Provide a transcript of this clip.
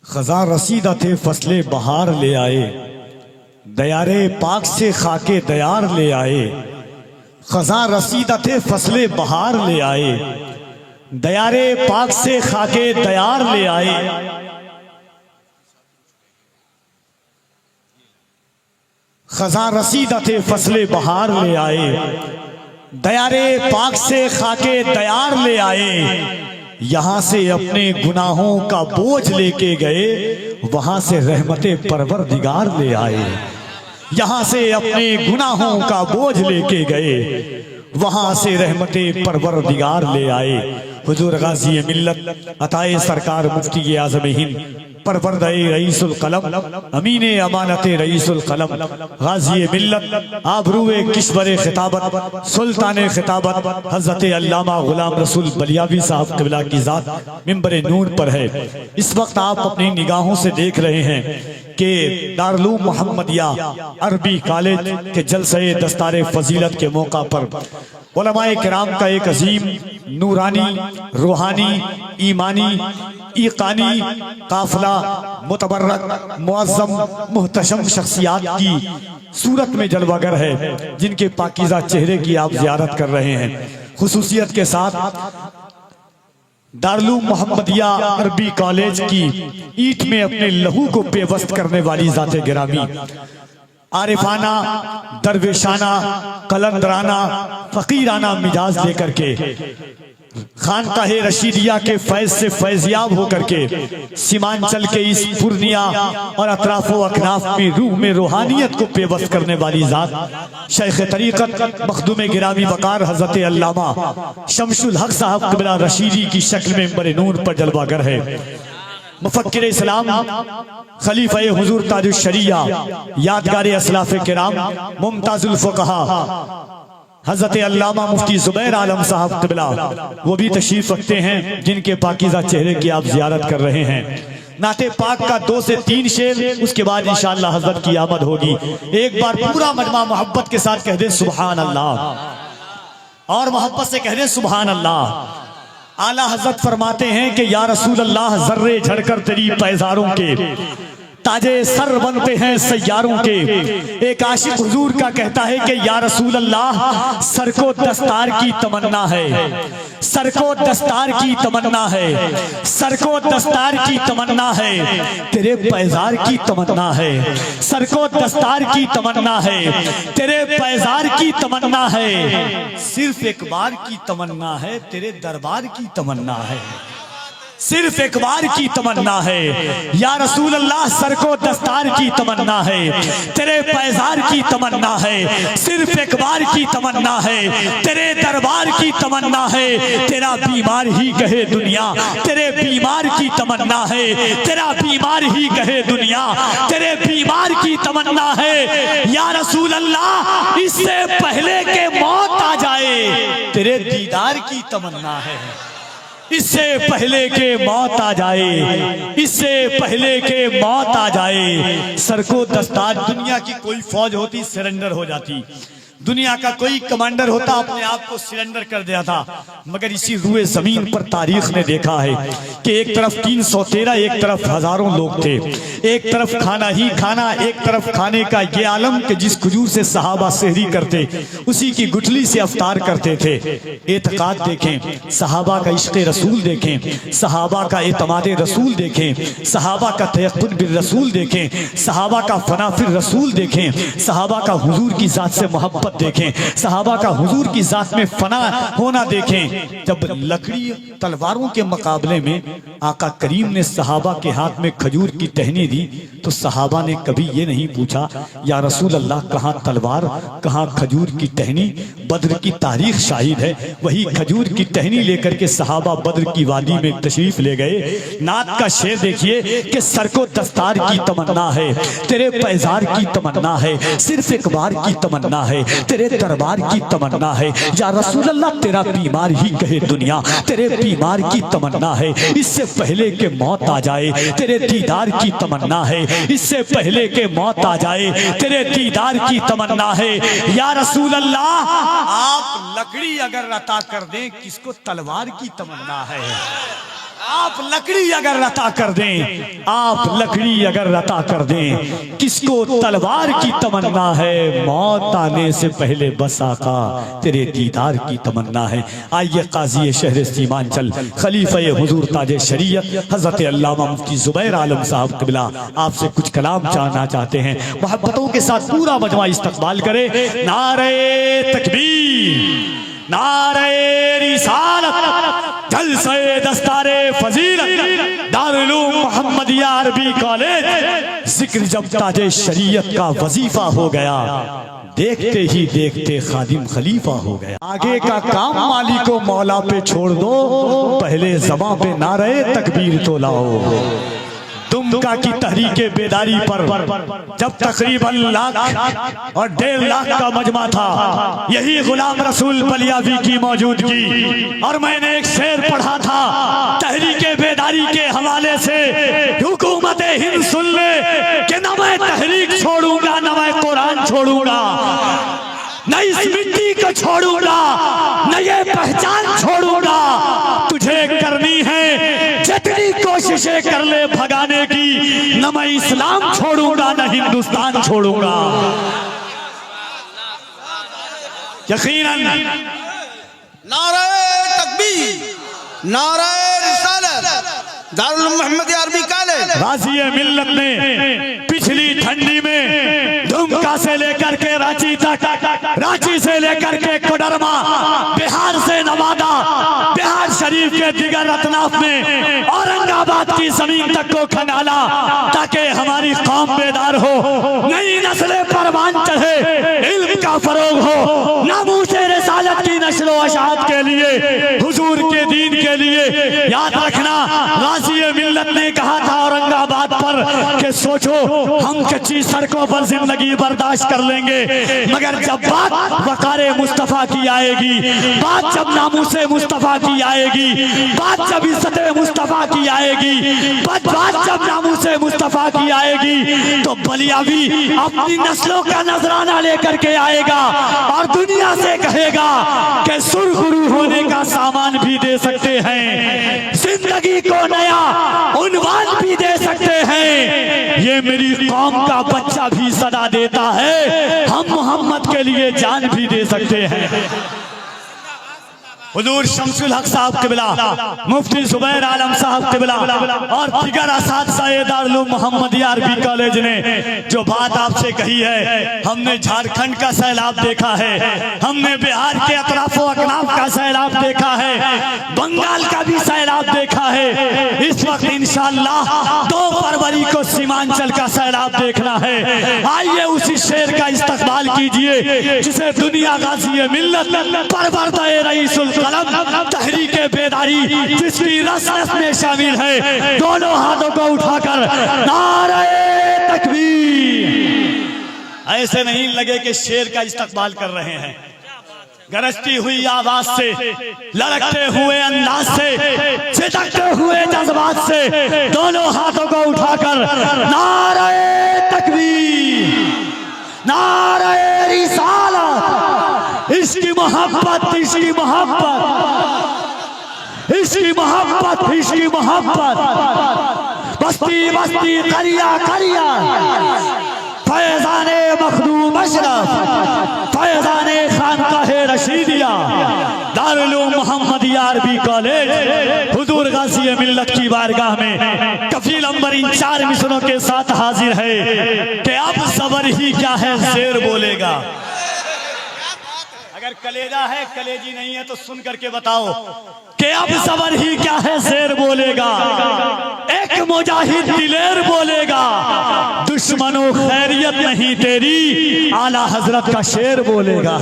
खजा रसीदा थे फसले बहार ले आए, दयारे पाक से खाके दयार ले आए। खजा रसीदा थे फसले बहार ले आए, दयारे पाक से खाके दयार ले आए। खजा रसीदा थे फसले बहार ले आए, दयारे पाक से खाके दयार ले आए। यहां से अपने गुनाहों का बोझ लेके गए, वहां से रहमते परवरदिगार ले आए। यहां से अपने गुनाहों का बोझ लेके गए, वहां से रहमते परवरदिगार ले आए। हुजूर गाजी मिल्लत अताए सरकार मुफ्ती आज़म हिंद परवरदे रईसुल कलम अमीने अमानते रईसुल कलम गाजी मिल्लत आबरूए किश्वर खिताबत सुल्तान खिताबत हजरत अल्लामा गुलाम रसूल बलियावी साहब क़िबला की ज़ात मिंबर नूर पर है। इस वक्त आप अपनी निगाहों से देख रहे हैं कि दारुल मोहम्मदिया अरबी कॉलेज के जलसे दस्तारे फजीलत के मौका पर उलमाए किराम का एक अजीम नूरानी रूहानी ईमानी ईकानी काफिला मुतबर्रक मुअज़्ज़म मुहतशम शख्सियात की सूरत में जलवागर है, जिनके पाकीज़ा चेहरे की आप ज़ियारत कर रहे हैं। खुसूसियत के साथ दारुल मोहम्मदिया अरबी कॉलेज की ईंट में अपने लहू को पेवस्त करने वाली ज़ाते गिरामी आरिफाना दरवेशाना कलंदराना फकीराना मिजाज लेकर के खानकाहे रशीदिया के फैज से फैजियाब होकर के सीमांचल के इस पूर्णिया और अतराफो अकनाफ में रूह में रूहानियत को पेवस्त करने वाली जात शेख तरीक़त मखदूम गिरामी वकार हजरत अल्लामा शमशुल हक साहब क़िबला रशीदी की शक्ल में मिंबर नूर पर जलवागर है। मुफक्किर इस्लाम खलीफा हुजूर ताजुल शरिया यादगार असलाफ किराम मुमताजुल फुक़हा हजरत अल्लामा मुफ्ती ज़ुबैर आलम साहब क़िबला वो भी तशरीफ रखते हैं, जिनके पाकीज़ा चेहरे की आप ज़ियारत कर रहे हैं। नाते पाक का 2 से 3 शेर, उसके बाद इंशाअल्लाह हजरत की आमद होगी। एक बार पूरा मजमा मोहब्बत के साथ कह दें सुभान अल्लाह, और मोहब्बत से कह दें सुभान अल्लाह। आला हजरत फरमाते हैं कि या रसूल अल्लाह जर्रे झड़कर तेरी पैजारों के ताजे सर बनते हैं सैयारों के। एक आशिक हुजूर का कहता है कि या रसूल अल्लाह सर को दस्तार की तमन्ना है, सर को दस्तार की तमन्ना है, सर को दस्तार की तमन्ना है, तेरे पैजार की तमन्ना है। सर को दस्तार की तमन्ना है, तेरे पैजार की तमन्ना है, सिर्फ एक बार की तमन्ना है, तेरे दरबार की तमन्ना है, सिर्फ एक बार की तमन्ना है। या रसूल अल्लाह सर को दस्तार की तमन्ना है, तेरे पैजार की तमन्ना है, सिर्फ एक बार की तमन्ना है, तेरे दरबार की तमन्ना है, तेरा बीमार ही कहे दुनिया, तेरे बीमार की तमन्ना है, तेरा बीमार ही कहे दुनिया, तेरे बीमार की तमन्ना है। या रसूल अल्लाह इससे पहले के मौत आ जाए, तेरे दीदार की तमन्ना है, इससे पहले के मौत आ जाए, इससे पहले के मौत आ जाए। सर को दस्तार, दुनिया की कोई फौज होती सरेंडर हो जाती, दुनिया का कोई कमांडर होता अपने आप को सरेंडर कर दिया था, मगर इसी रुए जमीन पर तारीख ने देखा है कि एक तरफ 313, एक तरफ हजारों लोग थे, एक तरफ खाना ही खाना, एक तरफ खाने का ये आलम कि जिस खजूर से सहाबा सहरी करते उसी की गुठली से अफ्तार करते थे। एतकाद देखें, सहाबा का इश्क़ रसूल देखें, सहाबा का एतमाद रसूल देखें, सहाबा का तयक्कुन बिर रसूल देखें, सहाबा का फना फिर रसूल देखें, सहाबा का हुजूर की जात से मोहब्बत देखें, सहाबा का हुजूर की जात में फना होना देखें। जब लकड़ी तलवारों के मुकाबले में आका करीम ने सहाबा के हाथ में खजूर की टहनी दी, तो सहाबा ने कभी ये नहीं पूछा या रसूल अल्लाह कहाँ तलवार कहाँ खजूर की टहनी। बद्र की तारीख शाहिद है, वही खजूर की टहनी लेकर के सहाबा बद्र की वादी में तशरीफ ले गए। नात का शेर देखिए कि सर को दस्तार की तमन्ना है, तेरे पैजार की तमन्ना है, सिर्फ एक बार की तमन्ना है, तेरे दरबार की तमन्ना है। या रसूल अल्लाह तेरा बीमार ही कहे दुनिया, तेरे बीमार की तमन्ना है, इससे पहले के मौत आ जाए, तेरे दीदार की तमन्ना है, इससे पहले के मौत आ जाए, तेरे दीदार की तमन्ना है। या रसूल अल्लाह आप लकड़ी अगर अता कर दें, किसको तलवार की तमन्ना है। आप लकड़ी अगर रता कर दें, आप लकड़ी अगर रता कर दें, किसको तलवार की तमन्ना है, मौत आने से पहले बस आका तेरे दीदार की तमन्ना है। आइए काजी शहर सीमांचल खलीफा हुजूर ताजे शरीयत हजरत अल्लामा मुफ्ती जुबैर आलम साहब क़िबला आपसे कुछ कलाम जानना चाहते हैं। मोहब्बतों के साथ पूरा मजमा इस्तकबाल करे। नारे तकबीर, नारे रिसालत, जलसे दस्तारे फजीलत, दारुल उलूम मोहम्मदिया अरबी कॉलेज। जिक्र जब ताजे शरीयत का वजीफा हो गया, देखते ही देखते खादिम खलीफा हो गया। आगे का काम माली को मौला पे छोड़ दो, पहले ज़बां पे नारे तकबीर तो लाओ। दुमका की तहरीके बेदारी पर जब तकरीबन 1,00,000 और 1.5 लाख का मजमा था, यही गुलाम रसूल बलियावी की मौजूदगी, और मैंने एक शेर पढ़ा था तहरीके बेदारी के हवाले से, हुकूमत हिंद सुन ले कि न मैं तहरीक छोड़ूंगा न मैं कुरान छोड़ूंगा, न इस मिट्टी को छोड़ूंगा न ये पहचान छोड़ूंगा। तुझे करनी है जितनी कोशिशें कर ले भगाने की, न मैं इस्लाम छोड़ूंगा न हिंदुस्तान छोड़ूंगा। यकीनन नारे तकबीर, नारे रिसालत, दारुल उलूम मोहम्मदिया अरबी कॉलेज। गाज़ी मिल्लत ने पिछली ठंडी में दुमका से लेकर के रांची तक, रांची से लेकर के कोडरमा, बिहार से नवादा, बिहार शरीफ के दिगर अतनाफ में औरंगाबाद की जमीन तक को खंगाला, ताकि हमारी कौम बेदार हो, नई नस्लें परवान चढ़े, इल्म का फरोग हो, नामूसे रिसालत की नस्ल व अशात के लिए, हुजूर के दीन के लिए। याद रखना, गाज़ी मिल्लत ने कहा था औरंगाबाद पर कि सोचो हम कच्ची सड़कों पर जिंदगी बर्दाश्त कर लेंगे, मगर जब बात वक़ारे मुस्तफ़ा की आएगी, बात जब नामूसे मुस्तफ़ा की आएगी, बात जब इज्जते मुस्तफ़ा की आएगी, बात जब नामूसे मुस्तफ़ा की आएगी, तो बलियावी अपनी नस्लों का नजराना लेकर के आएगा और दुनिया से कहेगा कि सुरखरू होने का सामान भी दे सकते हैं, जिंदगी को नया उन्वान भी दे सकते हैं। ये मेरी कौम का बच्चा भी सदा देता है, हम मोहम्मद के लिए जान भी दे सकते हैं। हुजूर शमसुल हक साहब क़िबला, मुफ्ती जुबैर आलम साहब क़िबला और दिगर असातिज़ाए दारुल उलूम मोहम्मदिया अरबी कॉलेज ने जो बात आपसे कही है, हमने झारखंड का सैलाब देखा है, हमने बिहार के अतराफ व अकनाफ का सैलाब देखा है, बंगाल का भी सैलाब देखा है। इस वक्त इंशाअल्लाह 2 फरवरी को सीमांचल का सैलाब देखना है। आइए उसी शेर का इस्तकबाल कीजिए जिसे दुनिया गाज़ी मिल्लत परवरदाए रईसुल कलम तहरीके बेदारी जिसकी रस रस में शामिल है, दोनों हाथों को उठाकर नारे तकबीर। ऐसे नहीं लगे कि शेर का इस्तकबाल कर रहे हैं, गरजती हुई आवाज से, लड़कते हुए अंदाज से, छिटकते हुए जज्बात से, दोनों हाथों को उठाकर नारे तकबीर, नारे रिसालत, इसकी मोहब्बत, इसकी मोहब्बत, इसकी मोहब्बत, इसकी मोहब्बत, बस्ती बस्ती करिया करिया, फैजाने मखदूम अशरफ, फैजाने खानकाहे रशीदिया, दारुल उलूम मोहम्मदिया अरबी कॉलेज हुजूर गाज़ी मिल्लत की बारगाह में कफील अंबर इन 4 मिसरों के साथ हाजिर है कि अब सबर ही क्या है शेर बोलेगा। अगर कलेजा है, कलेजी नहीं है तो सुन करके बताओ कि अब सबर ही क्या है शेर बोलेगा। एक मुजाहिद दिलेर बोलेगा, दुश्मनों खैरियत नहीं तेरी, आला हजरत का शेर बोलेगा।